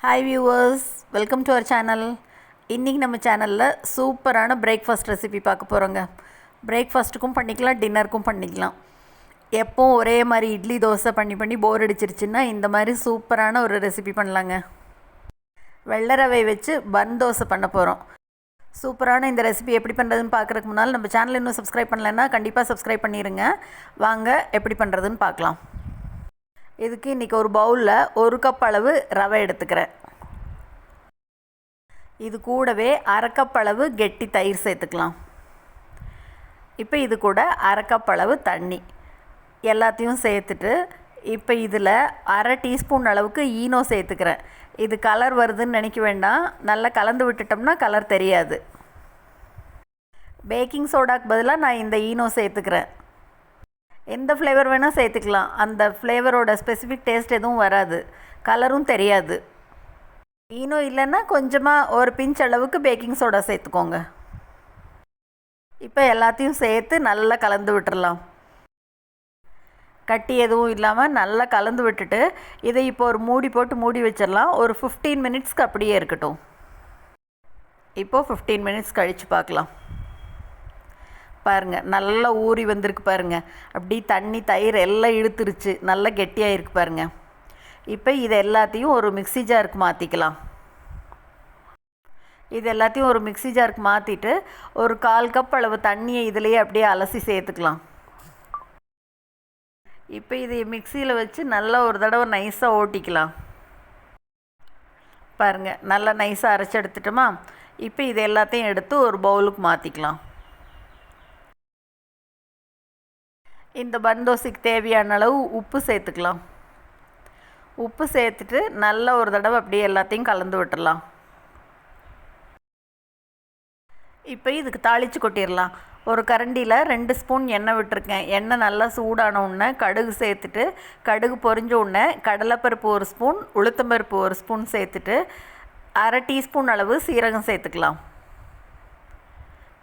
Hi viewers, welcome to our channel. இன்றைக்கி நம்ம சேனலில் சூப்பரான பிரேக்ஃபாஸ்ட் ரெசிபி பார்க்க போகிறோங்க. பிரேக்ஃபாஸ்ட்டுக்கும் பண்ணிக்கலாம், டின்னருக்கும் பண்ணிக்கலாம். எப்போவும் ஒரே மாதிரி இட்லி தோசை பண்ணி போர் அடிச்சிருச்சுன்னா இந்த மாதிரி சூப்பரான ஒரு ரெசிபி பண்ணலாங்க. வெள்ளை ரவை வச்சு பன் தோசை பண்ண போகிறோம். சூப்பரான இந்த ரெசிபி எப்படி பண்ணுறதுன்னு பார்க்குறதுக்கு முன்னால் நம்ம சேனல் இன்னும் சப்ஸ்கிரைப் பண்ணலைன்னா கண்டிப்பாக சப்ஸ்கிரைப் பண்ணிடுங்க. வாங்க எப்படி பண்ணுறதுன்னு பார்க்கலாம். இதுக்கு இன்றைக்கி ஒரு பவுலில் 1 கப் அளவு ரவை எடுத்துக்கிறேன். இது கூடவே 1/2 கப் அளவு கெட்டி தயிர் சேர்த்துக்கலாம். இப்போ இது கூட 1/2 கப் அளவு தண்ணி எல்லாத்தையும் சேர்த்துட்டு இப்போ இதில் 1/2 டீஸ்பூன் அளவுக்கு ஈனோ சேர்த்துக்கிறேன். இது கலர் வருதுன்னு நினைக்க வேண்டாம், நல்லா கலந்து விட்டுட்டோம்னா கலர் தெரியாது. பேக்கிங் சோடாக்கு பதிலாக நான் இந்த ஈனோ சேர்த்துக்கிறேன். எந்த ஃப்ளேவர் வேணால் சேர்த்துக்கலாம், அந்த ஃப்ளேவரோட ஸ்பெசிஃபிக் டேஸ்ட் எதுவும் வராது, கலரும் தெரியாது. ஈனோ இல்லைன்னா கொஞ்சமாக ஒரு பிஞ்ச் அளவுக்கு பேக்கிங் சோடா சேர்த்துக்கோங்க. இப்போ எல்லாத்தையும் சேர்த்து நல்லா கலந்து விட்டுடலாம். கட்டி எதுவும் இல்லாமல் நல்லா கலந்து விட்டுட்டு இதை இப்போ ஒரு மூடி போட்டு மூடி வச்சிடலாம். ஒரு 15 மினிட்ஸ்க்கு அப்படியே இருக்கட்டும். இப்போது 15 மினிட்ஸ் கழித்து பார்க்கலாம். பாருங்கள், நல்லா ஊறி வந்திருக்கு பாருங்கள். அப்படி தண்ணி தயிர் எல்லாம் இழுத்துருச்சு, நல்லா கெட்டியாக இருக்குது பாருங்கள். இப்போ இது எல்லாத்தையும் ஒரு மிக்ஸி ஜாருக்கு மாற்றிக்கலாம். இது எல்லாத்தையும் ஒரு மிக்ஸி ஜாருக்கு மாற்றிட்டு ஒரு 1/4 கப் அளவு தண்ணியை இதிலேயே அப்படியே அலசி சேர்த்துக்கலாம். இப்போ இதை மிக்சியில் வச்சு நல்லா ஒரு தடவை நைஸாக ஓட்டிக்கலாம். பாருங்கள், நல்லா நைஸாக அரைச்சி எடுத்துட்டோமா. இப்போ இது எல்லாத்தையும் எடுத்து ஒரு பவுலுக்கு மாற்றிக்கலாம். இந்த பன் தோசைக்கு தேவையான அளவு உப்பு சேர்த்துக்கலாம். உப்பு சேர்த்துட்டு நல்லா ஒரு தடவை அப்படியே எல்லாத்தையும் கலந்து விட்டுடலாம். இப்போ இதுக்கு தாளித்து கொட்டிடலாம். ஒரு கரண்டியில் 2 ஸ்பூன் எண்ணெய் விட்டுருக்கேன். எண்ணெய் நல்லா சூடான உடனே கடுகு சேர்த்துட்டு, கடுகு பொரிஞ்ச உடனே கடலைப்பருப்பு 1 ஸ்பூன், உளுத்தம்பருப்பு 1 ஸ்பூன் சேர்த்துட்டு 1/2 டீஸ்பூன் அளவு சீரகம் சேர்த்துக்கலாம்.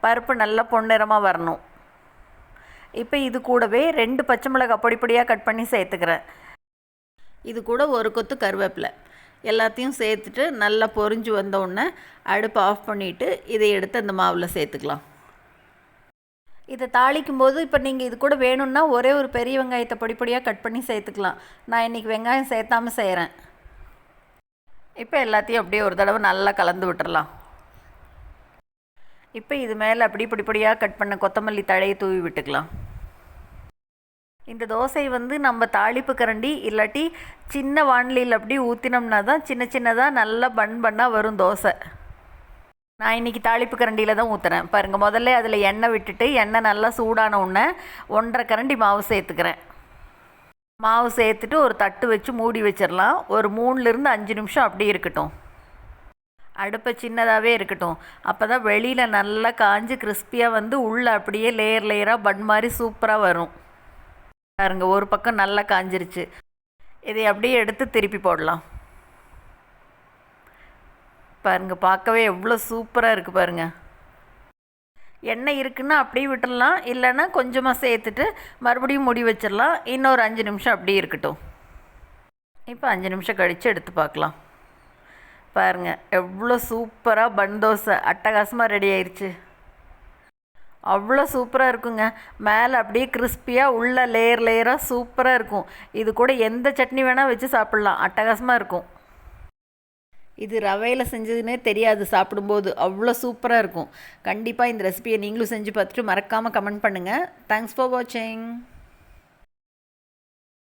பருப்பு நல்லா பொன்னிறமாக வரணும். இப்போ இது கூடவே 2 பச்சை மிளகாய் பொடியாக கட் பண்ணி சேர்த்துக்கிறேன். இது கூட ஒரு கொத்து கருவேப்பிலை எல்லாத்தையும் சேர்த்துட்டு நல்லா பொரிஞ்சு வந்தோடனே அடுப்பை ஆஃப் பண்ணிவிட்டு இதை எடுத்து அந்த மாவில் சேர்த்துக்கலாம். இதை தாளிக்கும் போது இப்போ நீங்கள் இது கூட வேணும்னா ஒரே ஒரு பெரிய வெங்காயத்தை பொடியாக கட் பண்ணி சேர்த்துக்கலாம். நான் இன்றைக்கி வெங்காயம் சேர்த்தாமல் செய்கிறேன். இப்போ எல்லாத்தையும் அப்படியே ஒரு தடவை நல்லா கலந்து விட்டுறலாம். இப்போ இது மேலே அப்படி பொடியாக கட் பண்ண கொத்தமல்லி தழையை தூவி விட்டுக்கலாம். இந்த தோசை நம்ம தாளிப்பு கரண்டி இல்லாட்டி சின்ன வானிலையில் அப்படி ஊற்றினோம்னா தான் சின்னதாக நல்லா பண்ணால் வரும் தோசை. நான் இன்றைக்கி தாளிப்பு கரண்டியில் தான் ஊற்றுறேன். பாருங்கள், முதல்ல அதில் எண்ணெய் விட்டுட்டு எண்ணெய் நல்லா சூடான உடனே 1/2 கரண்டி மாவு சேர்த்துக்கிறேன். மாவு சேர்த்துட்டு ஒரு தட்டு வச்சு மூடி வச்சிடலாம். ஒரு 3லிருந்து 5 நிமிஷம் அப்படியே இருக்கட்டும். அடுப்பை சின்னதாகவே இருக்கட்டும். அப்போ தான் வெளியில் நல்லா காஞ்சி கிறிஸ்பியாக உள்ளே அப்படியே லேயராக பன் மாதிரி சூப்பராக வரும். பாருங்க, ஒரு பக்கம் நல்லா காஞ்சிருச்சு. இதை அப்படியே எடுத்து திருப்பி போடலாம். பாருங்கள், பார்க்கவே எவ்வளோ சூப்பராக இருக்குது பாருங்கள். எண்ணெய் இருக்குன்னா அப்படியே விட்டுடலாம், இல்லைன்னா கொஞ்சமாக சேர்த்துட்டு மறுபடியும் மூடி வச்சிடலாம். இன்னொரு 5 நிமிஷம் அப்படியே இருக்கட்டும். இப்போ 5 நிமிஷம் கழித்து எடுத்து பார்க்கலாம். பாருங்கள், எவ்வளோ சூப்பராக பன் தோசை அட்டகாசமாக ரெடி ஆயிடுச்சு. அவ்வளோ சூப்பராக இருக்குங்க. மேலே அப்படியே கிறிஸ்பியாக உள்ள லேயராக சூப்பராக இருக்கும். இது கூட எந்த சட்னி வேணால் வச்சு சாப்பிட்லாம், அட்டகாசமாக இருக்கும். இது ரவையில் செஞ்சதுன்னே தெரியாது சாப்பிடும்போது, அவ்வளோ சூப்பராக இருக்கும். கண்டிப்பாக இந்த ரெசிபியை நீங்களும் செஞ்சு பார்த்துட்டு மறக்காமல் கமெண்ட் பண்ணுங்கள். தேங்க்ஸ் ஃபார் வாட்சிங்.